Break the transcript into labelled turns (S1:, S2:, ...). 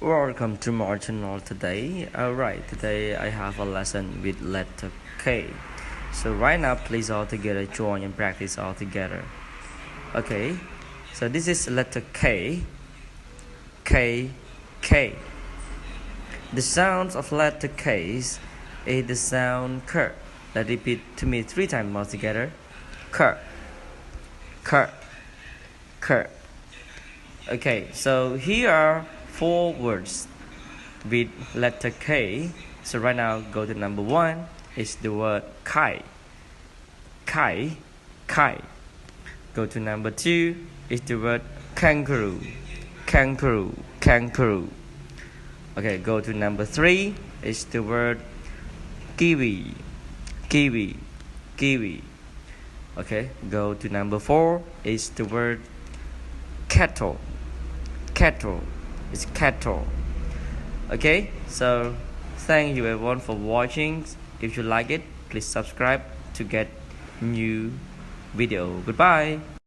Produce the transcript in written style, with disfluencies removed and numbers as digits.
S1: Welcome to my channel today. Alright, today I have a lesson with letter K. So right now, please all together join and practice all together. Okay, so this is letter K. K, K. The sounds of letter K is the sound K. Let's repeat to me 3 times all together. K, K, K. Okay, so here are 4 words with letter K. So right now, go to number 1 is the word kite. Kite, kite. Go to number 2 is the word kangaroo. Kangaroo, kangaroo. Okay, go to number 3 is the word kiwi. Kiwi, kiwi. Okay, go to number 4 is the word kettle. Kettle. It's kettle. Okay, so thank you everyone for watching. If you like it, please subscribe to get new video. Goodbye.